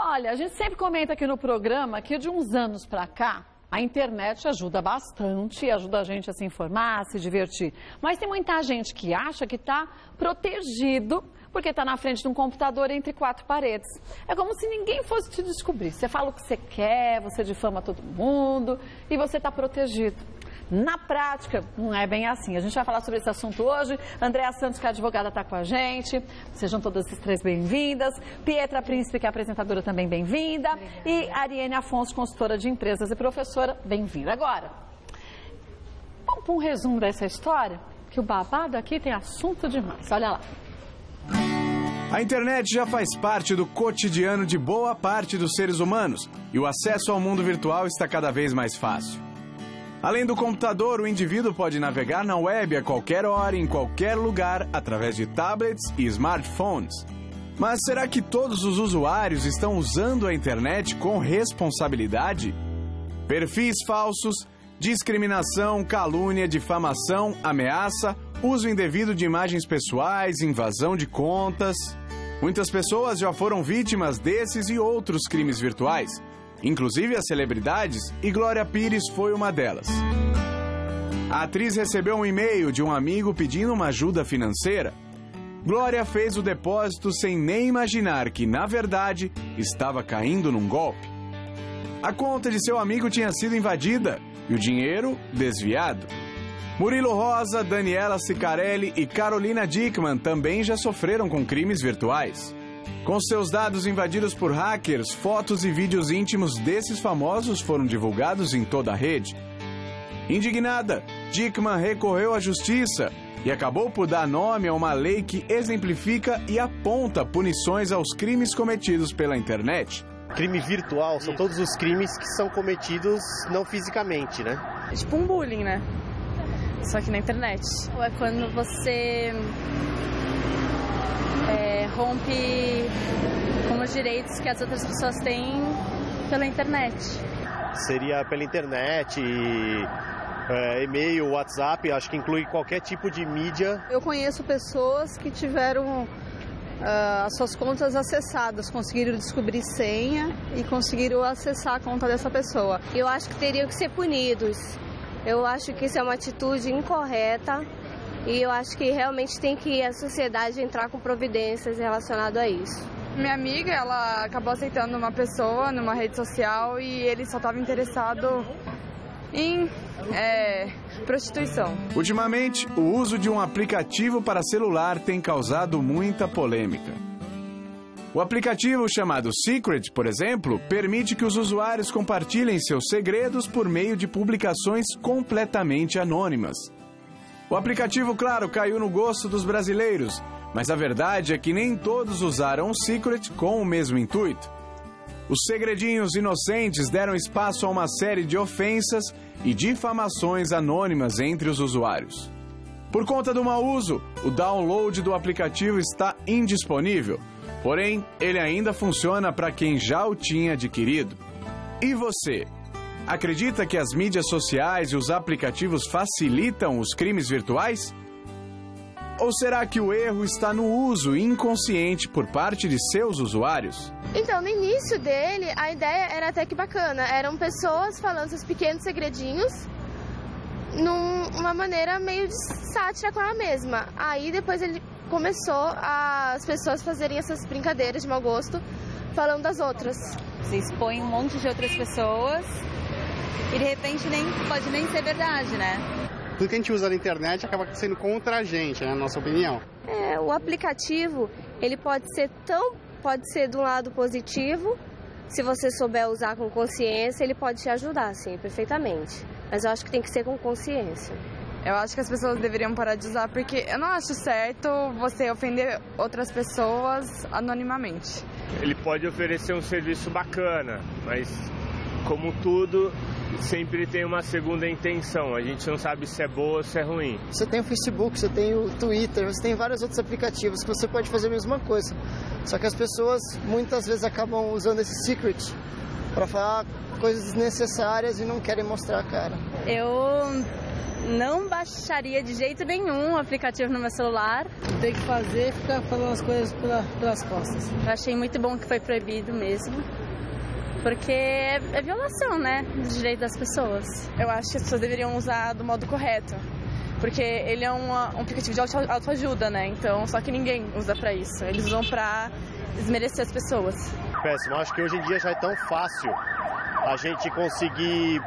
Olha, a gente sempre comenta aqui no programa que de uns anos pra cá, a internet ajuda bastante, ajuda a gente a se informar, a se divertir. Mas tem muita gente que acha que está protegido porque está na frente de um computador entre quatro paredes. É como se ninguém fosse te descobrir. Você fala o que você quer, você difama todo mundo e você está protegido. Na prática, não é bem assim. A gente vai falar sobre esse assunto hoje. Andréa Santos, que é advogada, está com a gente. Sejam todas as três bem-vindas. Pietra Príncipe, que é apresentadora, também bem-vinda. E Ariane Afonso, consultora de empresas e professora, bem-vinda. Agora, vamos para um resumo dessa história, que o babado aqui tem assunto demais. Olha lá. A internet já faz parte do cotidiano de boa parte dos seres humanos e o acesso ao mundo virtual está cada vez mais fácil. Além do computador, o indivíduo pode navegar na web a qualquer hora, em qualquer lugar, através de tablets e smartphones. Mas será que todos os usuários estão usando a internet com responsabilidade? Perfis falsos, discriminação, calúnia, difamação, ameaça, uso indevido de imagens pessoais, invasão de contas. Muitas pessoas já foram vítimas desses e outros crimes virtuais, inclusive as celebridades, e Glória Pires foi uma delas. A atriz recebeu um e-mail de um amigo pedindo uma ajuda financeira. Glória fez o depósito sem nem imaginar que, na verdade, estava caindo num golpe. A conta de seu amigo tinha sido invadida e o dinheiro desviado. Murilo Rosa, Daniela Sicarelli e Carolina Dickmann também já sofreram com crimes virtuais. Com seus dados invadidos por hackers, fotos e vídeos íntimos desses famosos foram divulgados em toda a rede. Indignada, Dickmann recorreu à justiça e acabou por dar nome a uma lei que exemplifica e aponta punições aos crimes cometidos pela internet. Crime virtual são todos os crimes que são cometidos não fisicamente, né? É tipo um bullying, né? Só que na internet. É quando você rompe com os direitos que as outras pessoas têm pela internet. Seria pela internet, e-mail, WhatsApp, acho que inclui qualquer tipo de mídia. Eu conheço pessoas que tiveram as suas contas acessadas, conseguiram descobrir senha e conseguiram acessar a conta dessa pessoa. Eu acho que teriam que ser punidos. Eu acho que isso é uma atitude incorreta e eu acho que realmente tem que a sociedade entrar com providências relacionadas a isso. Minha amiga, ela acabou aceitando uma pessoa numa rede social e ele só estava interessado em prostituição. Ultimamente, o uso de um aplicativo para celular tem causado muita polêmica. O aplicativo chamado Secret, por exemplo, permite que os usuários compartilhem seus segredos por meio de publicações completamente anônimas. O aplicativo, claro, caiu no gosto dos brasileiros, mas a verdade é que nem todos usaram o Secret com o mesmo intuito. Os segredinhos inocentes deram espaço a uma série de ofensas e difamações anônimas entre os usuários. Por conta do mau uso, o download do aplicativo está indisponível. Porém, ele ainda funciona para quem já o tinha adquirido. E você? Acredita que as mídias sociais e os aplicativos facilitam os crimes virtuais? Ou será que o erro está no uso inconsciente por parte de seus usuários? Então, no início dele, a ideia era até que bacana. Eram pessoas falando seus pequenos segredinhos numa maneira meio de sátira com ela mesma. Aí depois ele começou as pessoas fazerem essas brincadeiras de mau gosto, falando das outras. Você expõe um monte de outras pessoas e de repente pode nem ser verdade, né? Tudo que a gente usa na internet acaba sendo contra a gente, né, na nossa opinião. O aplicativo, ele pode ser de um lado positivo, se você souber usar com consciência, ele pode te ajudar, sim, perfeitamente. Mas eu acho que tem que ser com consciência. Eu acho que as pessoas deveriam parar de usar, porque eu não acho certo você ofender outras pessoas anonimamente. Ele pode oferecer um serviço bacana, mas como tudo, sempre tem uma segunda intenção. A gente não sabe se é boa ou se é ruim. Você tem o Facebook, você tem o Twitter, você tem vários outros aplicativos que você pode fazer a mesma coisa. Só que as pessoas muitas vezes acabam usando esse secret para falar coisas desnecessárias e não querem mostrar a cara. Eu não baixaria de jeito nenhum o aplicativo no meu celular. Tem que fazer, ficar falando as coisas pelas costas. Eu achei muito bom que foi proibido mesmo, porque é violação, né, do direito das pessoas. Eu acho que as pessoas deveriam usar do modo correto, porque ele é um aplicativo de autoajuda, né, então só que ninguém usa pra isso, eles usam pra desmerecer as pessoas. Péssimo, acho que hoje em dia já é tão fácil a gente conseguir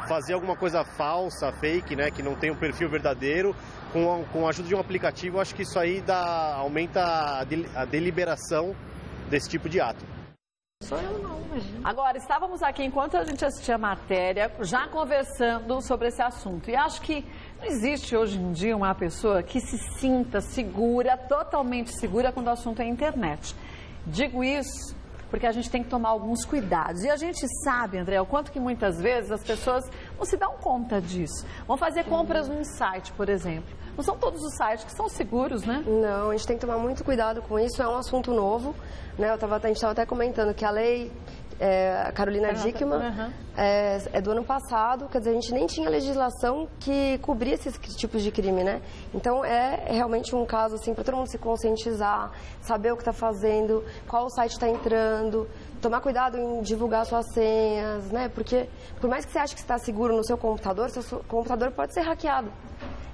fazer alguma coisa falsa, fake, né, que não tem um perfil verdadeiro, com a ajuda de um aplicativo. Acho que isso aí aumenta a deliberação desse tipo de ato. Só eu não, imagina. Agora, estávamos aqui, enquanto a gente assistia a matéria, já conversando sobre esse assunto. E acho que não existe hoje em dia uma pessoa que se sinta segura, totalmente segura, quando o assunto é internet. Digo isso porque a gente tem que tomar alguns cuidados. E a gente sabe, André, o quanto que muitas vezes as pessoas não se dão conta disso. Vão fazer compras num site, por exemplo. Não são todos os sites que são seguros, né? Não, a gente tem que tomar muito cuidado com isso. É um assunto novo, né? A gente estava até comentando que a lei, a Carolina Dickmann, é do ano passado. Quer dizer, a gente nem tinha legislação que cobria esses tipos de crime, né? Então, é realmente um caso, assim, para todo mundo se conscientizar, saber o que está fazendo, qual site está entrando, tomar cuidado em divulgar suas senhas, né? Porque, por mais que você ache que está seguro no seu computador computador pode ser hackeado.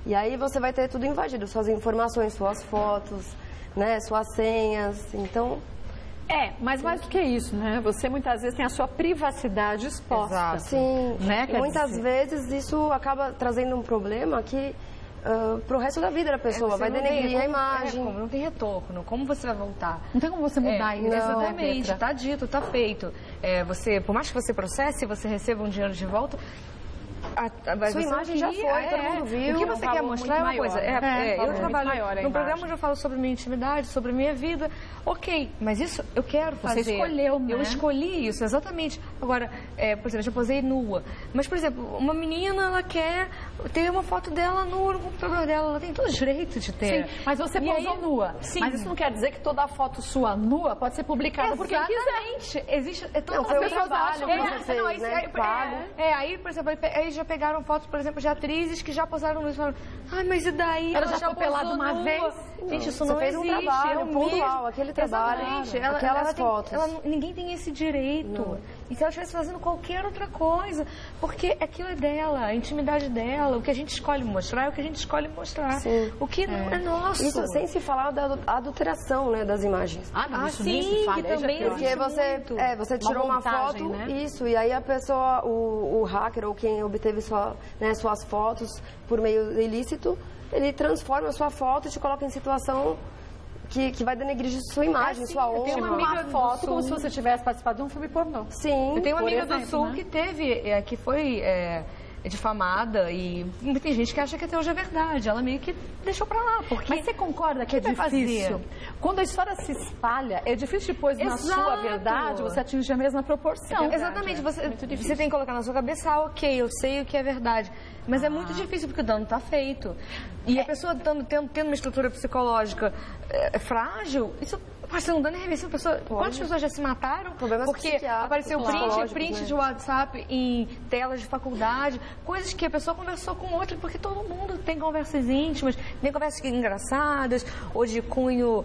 E aí você vai ter tudo invadido, suas informações, suas fotos, né, suas senhas, então... Mas mais do que isso, né? Você muitas vezes tem a sua privacidade exposta. Exato. Sim, né? E muitas vezes isso acaba trazendo um problema que... pro resto da vida da pessoa, vai denegrir a imagem. Não tem retorno, como você vai voltar? Não tem como você mudar isso. Exatamente, está dito, está feito. Por mais que você processe, você receba um dinheiro de volta... Sua imagem já foi, todo mundo viu. O que você quer mostrar é uma coisa. Eu trabalho num programa onde eu falo sobre minha intimidade, sobre minha vida. Ok, mas isso eu quero fazer. Você escolheu, né? Eu escolhi isso, exatamente. Agora, por exemplo, eu já posei nua. Mas, por exemplo, uma menina, ela quer ter uma foto dela nua no computador dela. Ela tem todo o direito de ter. Sim, mas você posou nua. Sim. Mas isso não quer dizer que toda foto sua nua pode ser publicada por quem quiser. Existe. Foi o trabalho que você fez, né? Aí, por exemplo, eles já pegaram fotos, por exemplo, de atrizes que já posaram no falaram, mas e daí? Ela já foi pelada uma vez? Gente, isso não existe. Você fez um trabalho pontual, aquele trabalho, aquelas fotos. Ninguém tem esse direito. Não. E se ela estivesse fazendo qualquer outra coisa, porque aquilo é dela, a intimidade dela, o que a gente escolhe mostrar é o que a gente escolhe mostrar. Sim. O que não é nosso. Isso sem se falar da adulteração, né, das imagens. Sim, que também porque você tirou uma foto, né? Isso, e aí a pessoa, o hacker ou quem obteve suas fotos por meio ilícito, ele transforma a sua foto e te coloca em situação que vai denegrir sua imagem, sua honra. Eu tenho uma amiga foto como se você tivesse participado de um filme pornô. Sim. Eu tenho uma amiga do Sul que foi difamada e tem gente que acha que até hoje é verdade. Ela meio que deixou pra lá. Mas você concorda que é difícil? Quando a história se espalha, é difícil depois, na sua verdade, você atingir a mesma proporção. Exatamente. Você tem que colocar na sua cabeça, ok, eu sei o que é verdade. Mas é muito difícil porque o dano está feito. E a pessoa tendo uma estrutura psicológica frágil, isso pode ser um dano irreversível. Quantas pessoas já se mataram? Porque apareceu print de WhatsApp em telas de faculdade, coisas que a pessoa conversou com outra, porque todo mundo tem conversas íntimas, tem conversas engraçadas, ou de cunho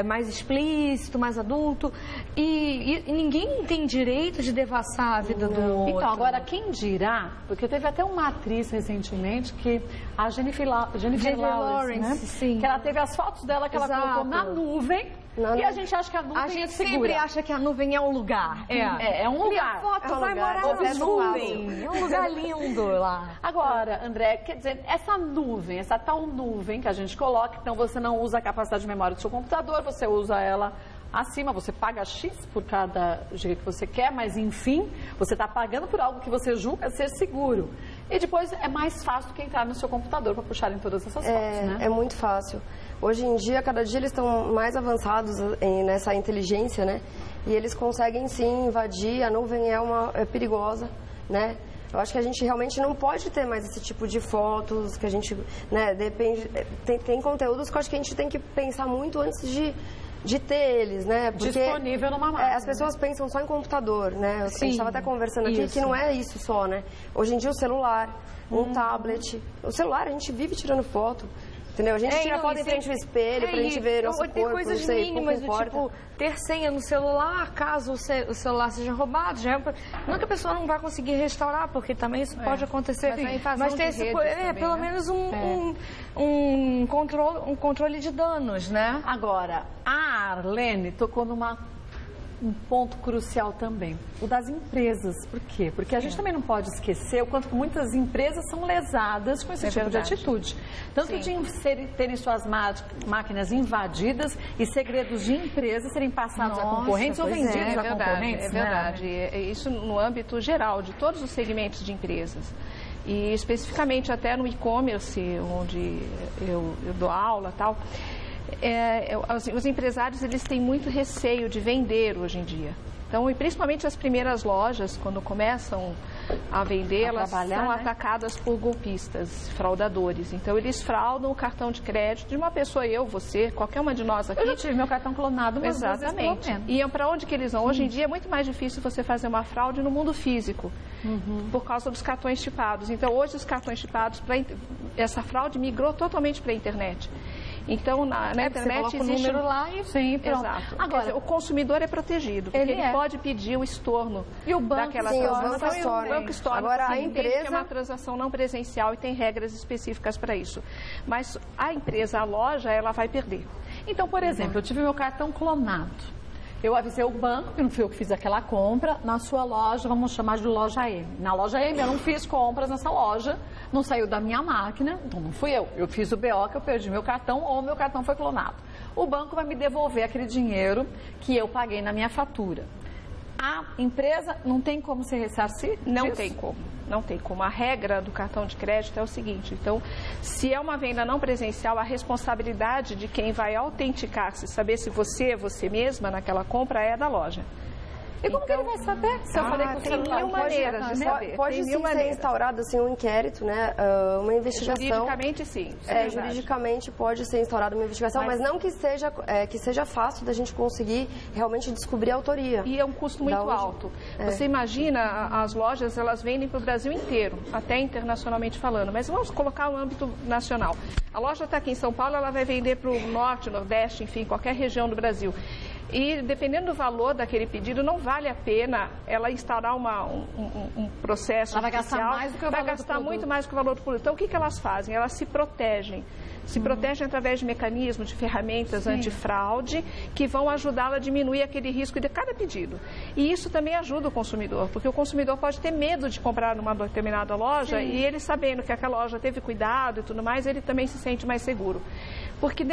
mais explícito, mais adulto, e ninguém tem direito de devassar a vida do outro. Então, agora, quem dirá, porque teve até uma atriz recentemente, que a Jennifer Lawrence, né? Sim. Que ela teve as fotos dela que ela colocou na nuvem. E a gente acha que a nuvem é segura. A gente sempre acha que a nuvem é um lugar. É um lugar. Minha foto vai morar na nuvem. É um lugar lindo lá. Agora, André, quer dizer, essa nuvem, essa tal nuvem que a gente coloca, então você não usa a capacidade de memória do seu computador, você usa ela acima, você paga X por cada giga que você quer, mas enfim, você está pagando por algo que você julga ser seguro. E depois é mais fácil do que entrar no seu computador para puxarem todas essas fotos, né? É muito fácil. Hoje em dia, cada dia eles estão mais avançados nessa inteligência, né? E eles conseguem sim invadir, a nuvem é perigosa, né? Eu acho que a gente realmente não pode ter mais esse tipo de fotos, que a gente, né, depende... Tem conteúdos que eu acho que a gente tem que pensar muito antes de de ter eles, né? Porque, disponível numa máquina. As pessoas pensam só em computador, né? A Sim, gente estava até conversando aqui que não é isso só, né? Hoje em dia o celular, um tablet. O celular a gente vive tirando foto. Entendeu? A gente tira foto em frente ao espelho pra gente ver nosso corpo, tem coisas não sei, mínimas, do importa. tipo, ter senha no celular, caso o celular seja roubado. Não que a pessoa não vai conseguir restaurar, porque também isso pode acontecer. Mas ter esse, pelo menos um controle de danos, né? Agora, a Arlene tocou um ponto crucial também, o das empresas. Por quê? Porque a gente também não pode esquecer o quanto muitas empresas são lesadas com esse tipo de atitude. Tanto de terem suas máquinas invadidas e segredos de empresas serem passados a concorrentes ou vendidos a concorrentes. É verdade. Isso no âmbito geral de todos os segmentos de empresas. E especificamente até no e-commerce, onde eu dou aula e tal. Os empresários eles têm muito receio de vender hoje em dia. Então, e principalmente as primeiras lojas, quando começam a vender, elas são atacadas por golpistas, fraudadores. Então, eles fraudam o cartão de crédito de uma pessoa, você, qualquer uma de nós aqui. Eu já tive meu cartão clonado umas vezes, pelo menos. E para onde que eles vão? Hoje em dia é muito mais difícil você fazer uma fraude no mundo físico, por causa dos cartões chipados. Então, hoje os cartões chipados, essa fraude migrou totalmente para a internet. Então, na internet existe um número lá e... Sim, pronto. Exato. Agora, dizer, o consumidor é protegido, porque ele pode pedir o estorno daquela transação. O banco estorna. Agora, a empresa... que é uma transação não presencial e tem regras específicas para isso. Mas a empresa, a loja, ela vai perder. Então, por exemplo, eu tive meu cartão clonado. Eu avisei o banco, que não fui eu que fiz aquela compra, na sua loja, vamos chamar de loja M. Na loja M eu não fiz compras nessa loja, não saiu da minha máquina, então não fui eu. Eu fiz o BO que eu perdi meu cartão ou meu cartão foi clonado. O banco vai me devolver aquele dinheiro que eu paguei na minha fatura. A empresa não tem como se ressarcir? Não tem como. Não tem como. A regra do cartão de crédito é o seguinte, então, se é uma venda não presencial, a responsabilidade de quem vai autenticar-se, saber se você mesma naquela compra é da loja. E como que ele vai saber? Se eu falei com o celular, mil maneiras de saber. Pode sim ser instaurado assim, um inquérito, né? Uma investigação. Juridicamente, sim. Juridicamente pode ser instaurada uma investigação, mas não que seja fácil da gente conseguir realmente descobrir a autoria. E é um custo muito alto. Você imagina, as lojas, elas vendem para o Brasil inteiro, até internacionalmente falando, mas vamos colocar o âmbito nacional. A loja está aqui em São Paulo, ela vai vender para o Norte, Nordeste, enfim, qualquer região do Brasil. E dependendo do valor daquele pedido, não vale a pena ela instaurar um processo ela vai gastar mais do que o valor do produto. Vai gastar muito mais do que o valor do produto. Então, o que elas fazem? Elas se protegem. Se protegem através de mecanismos, de ferramentas antifraude, que vão ajudá-la a diminuir aquele risco de cada pedido. E isso também ajuda o consumidor, porque o consumidor pode ter medo de comprar numa determinada loja e ele sabendo que aquela loja teve cuidado e tudo mais, ele também se sente mais seguro. Porque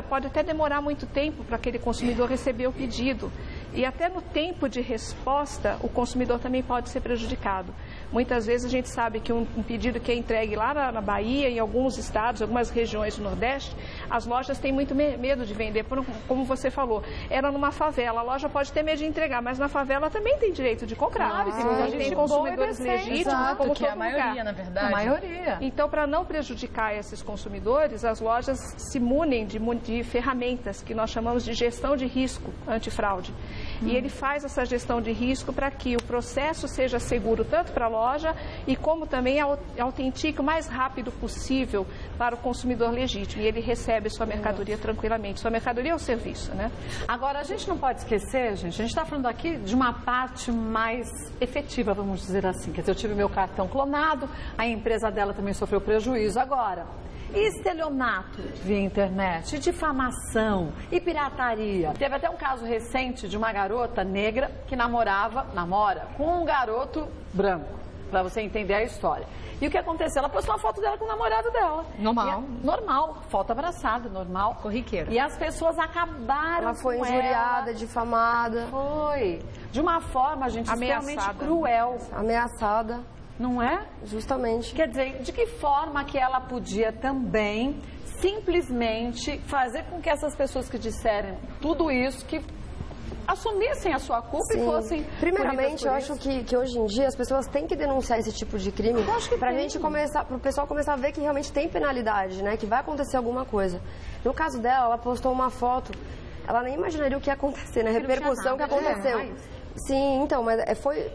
pode até demorar muito tempo para aquele consumidor receber o pedido. E até no tempo de resposta, o consumidor também pode ser prejudicado. Muitas vezes a gente sabe que um pedido que é entregue lá na Bahia, em alguns estados, algumas regiões do Nordeste, as lojas têm muito medo de vender, como você falou. Era numa favela, a loja pode ter medo de entregar, mas na favela também tem direito de comprar. Claro, a gente tem consumidores legítimos, como que é a maioria, na verdade. A maioria. Então, para não prejudicar esses consumidores, as lojas se munem de ferramentas que nós chamamos de gestão de risco antifraude. E ele faz essa gestão de risco para que o processo seja seguro tanto para a loja e como também autentique o mais rápido possível para o consumidor legítimo. E ele recebe sua mercadoria tranquilamente. Sua mercadoria é o serviço, né? Agora, a gente não pode esquecer, gente, a gente está falando aqui de uma parte mais efetiva, vamos dizer assim. Quer dizer, eu tive meu cartão clonado, a empresa dela também sofreu prejuízo. Agora, e estelionato via internet, difamação e pirataria? Teve até um caso recente de uma garota negra que namora com um garoto branco, para você entender a história. E o que aconteceu? Ela postou uma foto dela com o namorado dela. Normal. Normal, foto abraçada, normal. Corriqueiro. E as pessoas acabaram Ela foi injuriada, difamada. Foi. De uma forma, gente, extremamente cruel. Ameaçada. Não é? Justamente. Quer dizer, de que forma que ela podia também simplesmente fazer com que essas pessoas que disserem tudo isso, que assumissem a sua culpa e fossem... Primeiramente, eu acho que hoje em dia as pessoas têm que denunciar esse tipo de crime para o pessoal começar a ver que realmente tem penalidade, né? Que vai acontecer alguma coisa. No caso dela, ela postou uma foto ela nem imaginaria o que ia acontecer, né? A repercussão que aconteceu. Sim, então, mas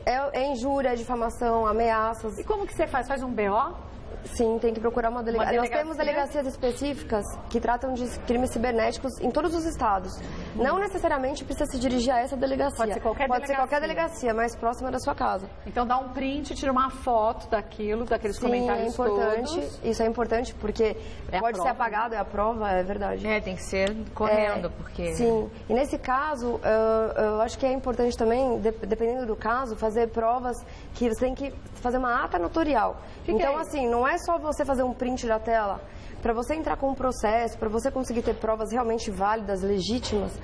é injúria, é difamação, ameaças. E como que você faz? Faz um BO? Sim, tem que procurar uma delegacia. Nós temos delegacias específicas que tratam de crimes cibernéticos em todos os estados. Não necessariamente precisa se dirigir a essa delegacia. Pode ser qualquer delegacia mais próxima da sua casa. Então dá um print, tira uma foto daqueles comentários importante. Todos. Isso é importante porque pode ser apagado, é a prova, é verdade. Tem que ser correndo, porque... Sim, e nesse caso, eu acho que é importante também, dependendo do caso, fazer provas que você tem que fazer uma ata notorial. Então, assim, não é só você fazer um print da tela. Para você entrar com um processo, para você conseguir ter provas realmente válidas, legítimas,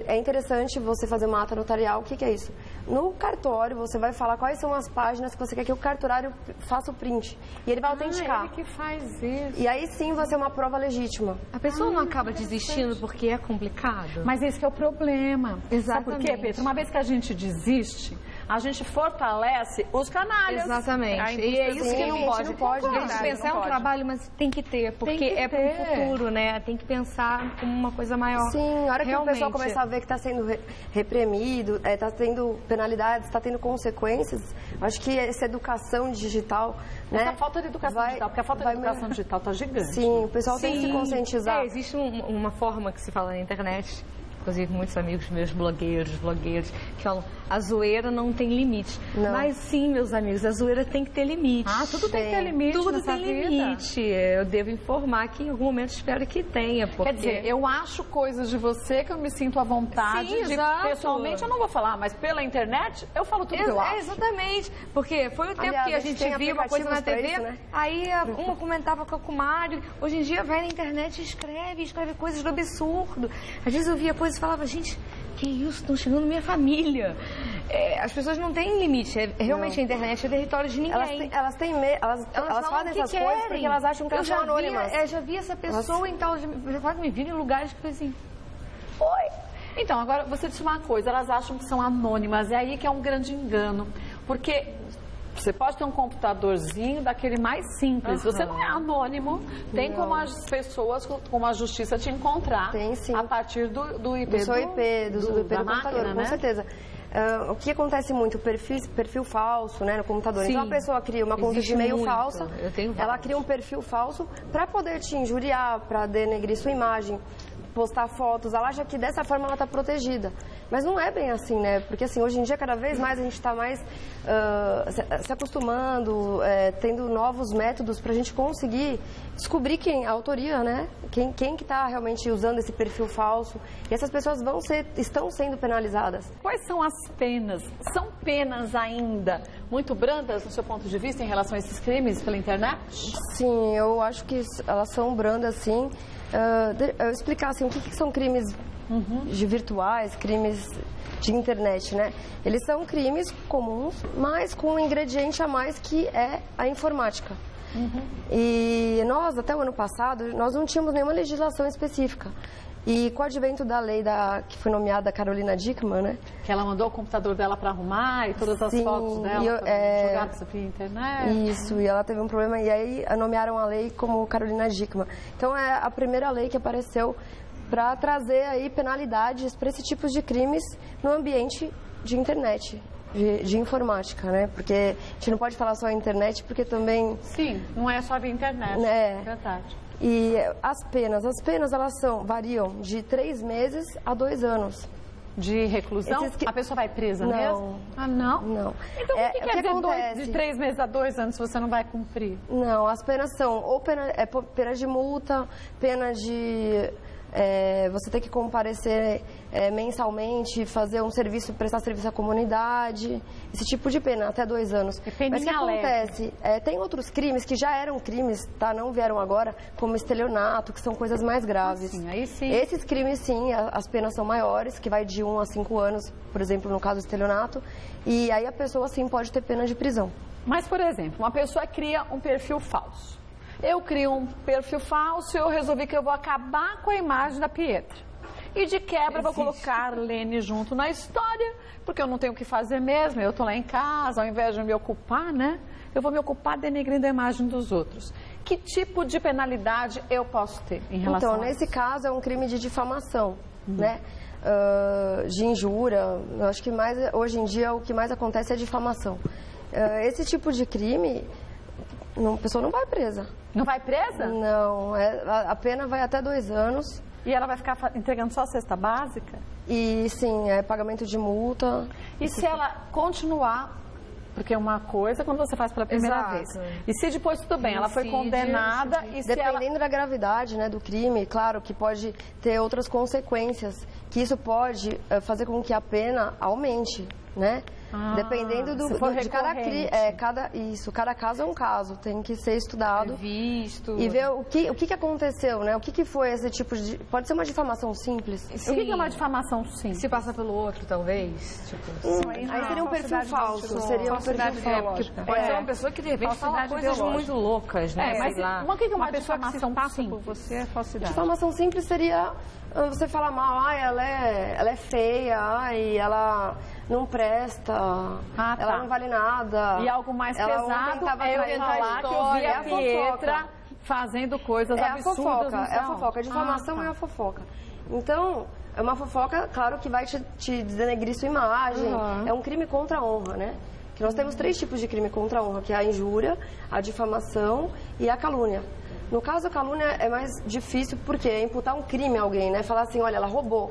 é interessante você fazer uma ata notarial. O que é isso? No cartório, você vai falar quais são as páginas que você quer que o cartorário faça o print. E ele vai autenticar. Ele que faz isso. E aí sim vai ser uma prova legítima. A pessoa não acaba desistindo porque é complicado? Mas esse que é o problema. Exatamente. Sabe por quê, Petra? Uma vez que a gente desiste, a gente fortalece os canalhas. Exatamente. E é isso que não pode. A gente pensar é um trabalho, mas tem que ter, porque é para o futuro, né? Tem que pensar como uma coisa maior. Sim, a hora que o pessoal começar a ver que está sendo reprimido, está tendo penalidades, está tendo consequências, acho que essa educação digital... Essa falta de educação digital, porque a falta de educação digital está gigante. Sim, o pessoal tem que se conscientizar. Existe uma forma que se fala na internet, inclusive muitos amigos meus blogueiros, que falam, a zoeira não tem limite. Não. Mas sim, meus amigos, a zoeira tem que ter limite. Tudo tem que ter limite. Tudo tem limite. Eu devo informar que em algum momento espero que tenha. Porque... Quer dizer, eu acho coisas de você que eu me sinto à vontade. Sim, exato. Pessoalmente eu não vou falar, mas pela internet eu falo tudo que eu acho. Exatamente. Porque foi o tempo que a gente via uma coisa na TV, isso, né? Aí uma comentava com a comadre. Hoje em dia vai na internet e escreve coisas do absurdo. Às vezes eu via coisas e falava, gente, que isso? Estão chegando na minha família. As pessoas não têm limite. Realmente a internet é território de ninguém. Elas fazem essas coisas porque elas acham que elas são anônimas. Eu já vi essa pessoa em tal... Já me vi em lugares que foi assim... Oi! Então, agora, você disse uma coisa. Elas acham que são anônimas. É aí que é um grande engano. Porque... Você pode ter um computadorzinho daquele mais simples. Você não é anônimo. Tem como as pessoas, como a justiça te encontrar. Tem, sim. A partir do IP. Do seu IP, do IP do computador, né? Com certeza. O que acontece muito, perfil falso, né, no computador. Sim. Então a pessoa cria uma conta de e-mail falsa, ela cria um perfil falso para poder te injuriar, para denegrir sua imagem, postar fotos, ela acha que dessa forma ela está protegida. Mas não é bem assim, né? Porque assim, hoje em dia, cada vez mais a gente está mais se acostumando, tendo novos métodos para a gente conseguir descobrir a autoria, né? Quem que está realmente usando esse perfil falso. E essas pessoas estão sendo penalizadas. Quais são as penas? São penas ainda muito brandas, no seu ponto de vista, em relação a esses crimes pela internet? Sim, eu acho que elas são brandas, sim. Eu explicar assim, o que são crimes de virtuais, crimes de internet, né? Eles são crimes comuns, mas com um ingrediente a mais que é a informática. E nós, até o ano passado, nós não tínhamos nenhuma legislação específica. E com o advento da lei que foi nomeada Carolina Dickmann, né? Que ela mandou o computador dela para arrumar e todas as fotos dela jogadas via internet. Isso, e ela teve um problema e aí nomearam a lei como Carolina Dickmann. Então é a primeira lei que apareceu para trazer aí penalidades para esse tipo de crimes no ambiente de internet. De informática, né? Porque a gente não pode falar só internet, porque também... Sim, não é só via internet, é verdade. E as penas elas variam de 3 meses a 2 anos. De reclusão? A pessoa vai presa mesmo? Ah, não? Não. Então o que quer dizer de 3 meses a 2 anos se você não vai cumprir? Não, as penas são ou pena de multa, pena de... você tem que comparecer mensalmente, fazer prestar serviço à comunidade, esse tipo de pena, até 2 anos. Mas o que acontece? Tem outros crimes que já eram crimes, tá? Não vieram agora, como estelionato, que são coisas mais graves. Sim, aí sim. Esses crimes, sim, as penas são maiores, que vai de 1 a 5 anos, por exemplo, no caso do estelionato, e aí a pessoa, sim, pode ter pena de prisão. Mas, por exemplo, uma pessoa cria um perfil falso. Eu crio um perfil falso e eu resolvi que eu vou acabar com a imagem da Pietra. E de quebra vou colocar Arlene junto na história, porque eu não tenho o que fazer mesmo, eu estou lá em casa, ao invés de me ocupar, né? Eu vou me ocupar denegrindo a imagem dos outros. Que tipo de penalidade eu posso ter em relação a isso? Então, nesse caso é um crime de difamação, né? de injúria. Eu acho que hoje em dia o que mais acontece é difamação. Esse tipo de crime, a pessoa não vai presa. Não vai presa? Não, a pena vai até 2 anos. E ela vai ficar entregando só a cesta básica? E sim, é pagamento de multa. E se ela continuar? Porque uma coisa é quando você faz pela primeira vez. E se depois tudo bem, ela foi condenada e se dependendo da gravidade, né, do crime, claro que pode ter outras consequências, que isso pode fazer com que a pena aumente, né? Dependendo de cada caso é um caso, tem que ser estudado e ver o que aconteceu, né? O que foi esse tipo de... Pode ser uma difamação simples? Sim. O que é uma difamação simples? Se passa pelo outro, talvez? Aí seria um perfil falso, seria um perfil falso. Pode ser uma pessoa que de repente fala coisas muito loucas, né? Mas o que é uma pessoa difamação que se passa por você é falsidade? Difamação simples seria você falar mal, ela é feia, ela não presta, ela não vale nada. E algo mais pesado é eu falar que eu vi a Pietra fazendo coisas absurdas. É a fofoca, a difamação é a fofoca. Então, é uma fofoca, claro, que vai te denegrir sua imagem. É um crime contra a honra, né? Que nós temos 3 tipos de crime contra a honra, que é a injúria, a difamação e a calúnia. No caso, a calúnia é mais difícil porque é imputar um crime a alguém, né? Falar assim, olha, ela roubou.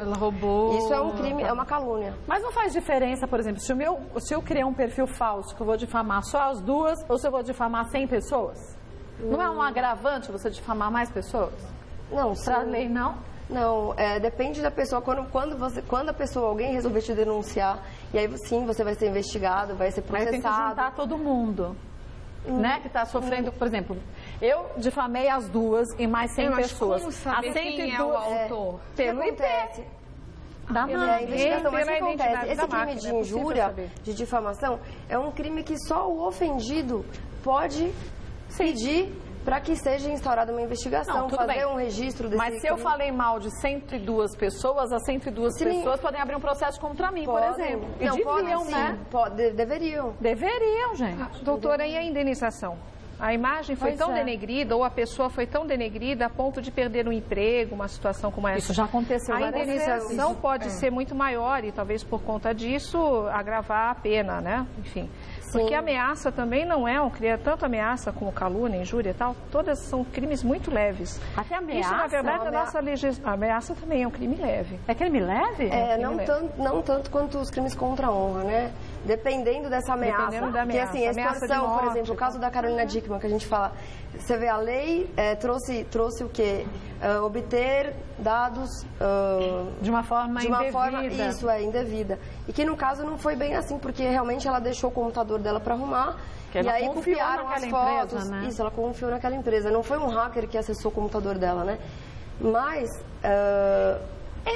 Isso é um crime, é uma calúnia. Mas não faz diferença, por exemplo, se eu criar um perfil falso que eu vou difamar só as 2 ou se eu vou difamar 100 pessoas? Não é um agravante você difamar mais pessoas? Não. Pra lei, não? Não, depende da pessoa. Quando a pessoa, alguém resolver te denunciar, e aí sim, você vai ser investigado, vai ser processado. Aí tem que juntar todo mundo. Né, que está sofrendo, por exemplo, eu difamei as 2 e mais 100 pessoas. Como saber quem é o autor? Pelo IP. Mas o que acontece? Esse crime de injúria, de difamação, é um crime que só o ofendido pode pedir para que seja instaurada uma investigação, fazer um registro desse crime. Mas se eu falei mal de 102 pessoas, as 102 pessoas podem abrir um processo contra mim, por exemplo. E deviam, né? Deveriam. Deveriam, gente. Doutora, e a indenização? A imagem foi tão denegrida, ou a pessoa foi tão denegrida a ponto de perder um emprego, uma situação como essa. Isso já aconteceu várias vezes. A indenização pode ser muito maior e talvez por conta disso agravar a pena, né? Enfim. Porque a ameaça também não é tanto ameaça como calúnia, injúria e tal, todas são crimes muito leves. Até ameaça? Isso, na verdade, a nossa legislação... A ameaça também é um crime leve. É crime leve? Não tanto quanto os crimes contra a honra, né? Dependendo dessa ameaça. Dependendo da ameaça. Porque, assim, a extorsão, por exemplo, o caso da Carolina Dickmann, que a gente fala, você vê a lei, trouxe o quê? Obter dados... de uma forma indevida. Isso, indevida. E que, no caso, não foi bem assim, porque realmente ela deixou o computador dela para arrumar, e aí copiaram as fotos. Empresa, né? Isso, ela confiou naquela empresa. Não foi um hacker que acessou o computador dela, né? Mas...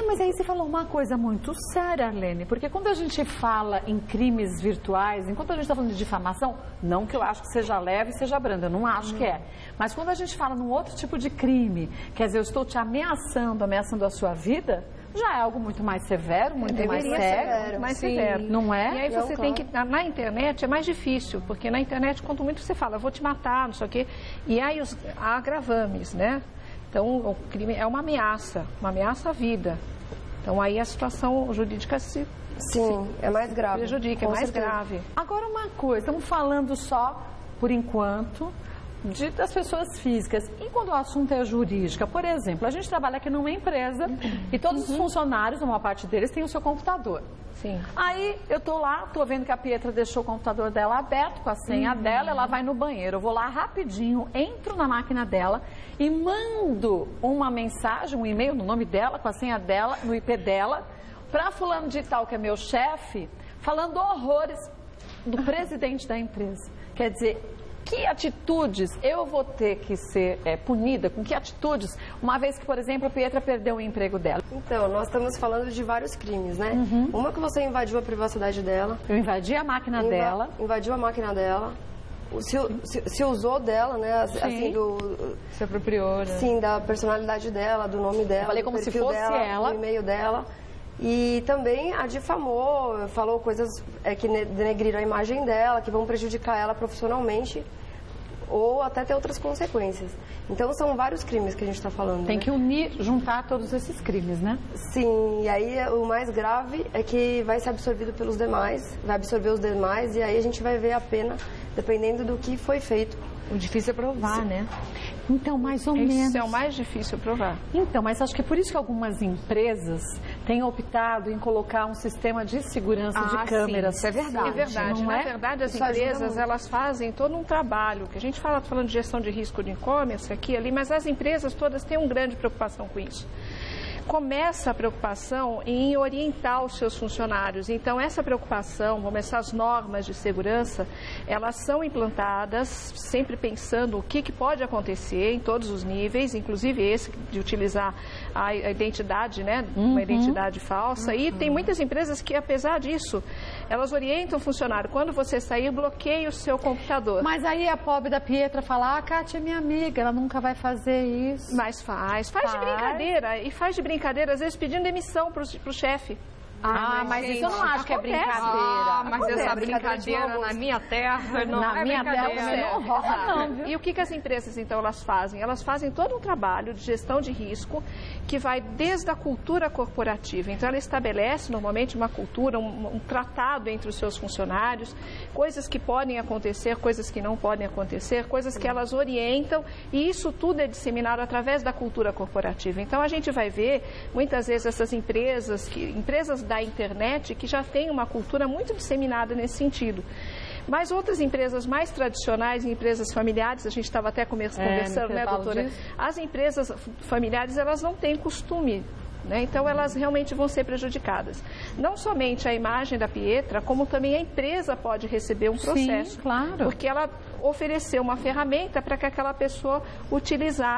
mas aí você falou uma coisa muito séria, Arlene, porque quando a gente fala em crimes virtuais, enquanto a gente está falando de difamação, não que eu acho que seja leve e seja branda, eu não acho que é. Mas quando a gente fala num outro tipo de crime, quer dizer, eu estou te ameaçando a sua vida, já é algo muito mais severo, muito mais sério. Mais severo. Não é? E aí você tem que... Na internet é mais difícil, porque na internet, quanto muito você fala, eu vou te matar, não sei o quê, e aí há agravames, né? Então, o crime é uma ameaça à vida. Então, aí a situação jurídica é mais grave. Prejudica, é mais grave. Agora, uma coisa, estamos falando só, por enquanto, das pessoas físicas. E quando o assunto é jurídica? Por exemplo, a gente trabalha aqui numa empresa e todos os funcionários, uma parte deles, têm o seu computador. Sim. Aí eu tô lá, tô vendo que a Pietra deixou o computador dela aberto com a senha dela, ela vai no banheiro. Eu vou lá rapidinho, entro na máquina dela e mando uma mensagem, um e-mail no nome dela, com a senha dela, no IP dela, para fulano de tal, que é meu chefe, falando horrores do presidente da empresa. Quer dizer, que atitudes eu vou ter que ser punida? Com que atitudes? Uma vez que, por exemplo, a Pietra perdeu o emprego dela. Então, nós estamos falando de vários crimes, né? Uma que você invadiu a privacidade dela. Eu invadi a máquina dela. Invadiu a máquina dela. Se usou dela, né? Assim, se apropriou, né? Sim, da personalidade dela, do nome dela. Falei como se fosse dela, ela. Do e-mail dela. E também a difamou, falou coisas que denegriram a imagem dela, que vão prejudicar ela profissionalmente. ou até ter outras consequências. Então, são vários crimes que a gente está falando. Tem que unir, juntar todos esses crimes, né? Sim, e aí o mais grave é que vai ser absorvido pelos demais, vai absorver os demais, e aí a gente vai ver a pena dependendo do que foi feito. O difícil é provar, né? Então, mais ou menos. Isso é o mais difícil provar. Então, mas acho que é por isso que algumas empresas têm optado em colocar um sistema de segurança de câmeras. Sim, isso é verdade. É verdade. Não Na é? verdade, as Isso ajuda empresas, muito. elas fazem todo um trabalho, que a gente fala, falando de gestão de risco de e-commerce aqui e ali, mas as empresas todas têm uma grande preocupação com isso. Começa a preocupação em orientar os seus funcionários. Então, essa preocupação, essas normas de segurança, elas são implantadas sempre pensando o que pode acontecer em todos os níveis, inclusive esse de utilizar a identidade, né, uma identidade falsa. E tem muitas empresas que, apesar disso, elas orientam o funcionário. Quando você sair, bloqueie o seu computador. Mas aí a pobre da Pietra fala, a Kátia é minha amiga, ela nunca vai fazer isso. Mas faz de brincadeira. E faz de brincadeira, às vezes pedindo demissão para o chefe. Mas isso eu não acho que é brincadeira. Mas essa brincadeira na minha terra não é brincadeira. Não rola, não, viu? E o que as empresas, então, elas fazem? Elas fazem todo um trabalho de gestão de risco que vai desde a cultura corporativa. Então, ela estabelece, normalmente, uma cultura, um tratado entre os seus funcionários, coisas que podem acontecer, coisas que não podem acontecer, coisas que elas orientam, e isso tudo é disseminado através da cultura corporativa. Então, a gente vai ver, muitas vezes, essas empresas da internet que já têm uma cultura muito disseminada nesse sentido. Mas outras empresas mais tradicionais, empresas familiares, a gente estava até conversando, né, doutora? Disso. As empresas familiares, elas não têm costume, né? Então, elas realmente vão ser prejudicadas. Não somente a imagem da Pietra, como também a empresa pode receber um processo. Sim, claro. Porque ela ofereceu uma ferramenta para que aquela pessoa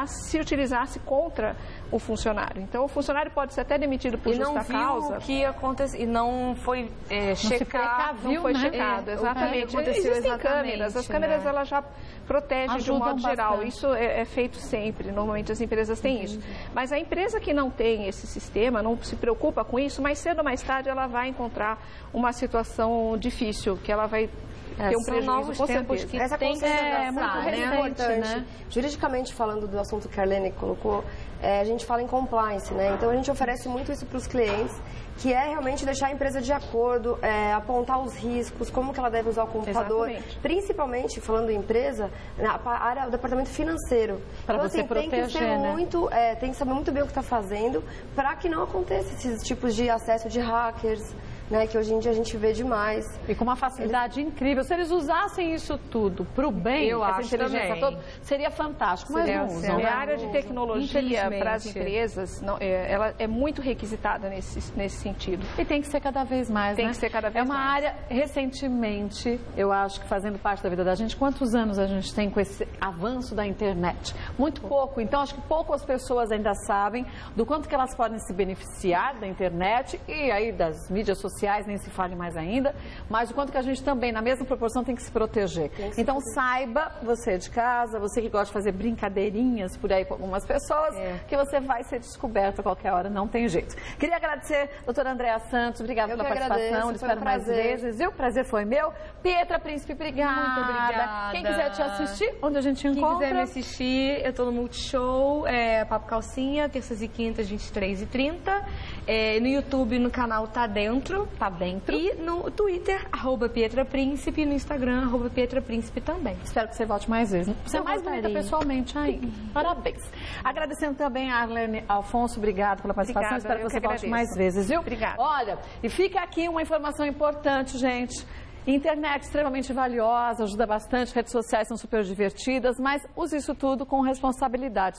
se utilizasse contra o funcionário. Então, o funcionário pode ser até demitido por justa causa. O que aconteceu e não foi checado. Não foi checado, exatamente. Existem câmeras. As câmeras, elas já protegem de um modo geral. Isso é feito sempre. Normalmente, as empresas têm isso. Mas a empresa que não tem esse sistema, não se preocupa com isso, mais cedo ou mais tarde ela vai encontrar uma situação difícil, que ela vai ter um prejuízo, com certeza. Que essa tem que ser muito importante, né? Juridicamente falando do assunto que a Arlene colocou, a gente fala em compliance, né? Então a gente oferece muito isso para os clientes, que é realmente deixar a empresa de acordo, apontar os riscos, como que ela deve usar o computador. Exatamente. Principalmente, falando em empresa, na área do departamento financeiro. Para então, você proteger, tem que ser muito, tem que saber muito bem o que está fazendo, para que não aconteça esses tipos de acesso de hackers, né, que hoje em dia a gente vê demais. E com uma facilidade incrível. Se eles usassem isso tudo para o bem, essa inteligência toda, seria fantástico. Mas não usam. A área de tecnologia para as empresas, ela é muito requisitada nesse sentido. E tem que ser cada vez mais, Tem que ser cada vez mais. É uma área, recentemente, eu acho que fazendo parte da vida da gente, quantos anos a gente tem com esse avanço da internet? Muito pouco. Então, acho que poucas pessoas ainda sabem do quanto que elas podem se beneficiar da internet e aí das mídias sociais, nem se fale mais ainda, mas o quanto que a gente também, na mesma proporção, tem que se proteger. Então, saiba, você de casa, você que gosta de fazer brincadeirinhas por aí com algumas pessoas, que você vai ser descoberto a qualquer hora, não tem jeito. Queria agradecer a doutora Andréa Santos, obrigada pela participação, espero mais vezes. E o prazer foi meu. Pietra Príncipe, obrigada. Muito obrigada. Quem quiser te assistir, onde a gente encontra? Quem quiser me assistir, eu tô no Multishow, Papo Calcinha, terças e quintas, 23h30. No YouTube, no canal Tá Dentro. E no Twitter, @PietraPríncipe, no Instagram, @PietraPríncipe também. Espero que você volte mais vezes. Você é mais bonita pessoalmente aí. Parabéns. Agradecendo também a Arlene Alfonso, obrigado pela participação. Espero que você volte mais vezes, viu? Obrigada. Olha, e fica aqui uma informação importante, gente. Internet extremamente valiosa, ajuda bastante, redes sociais são super divertidas, mas use isso tudo com responsabilidade.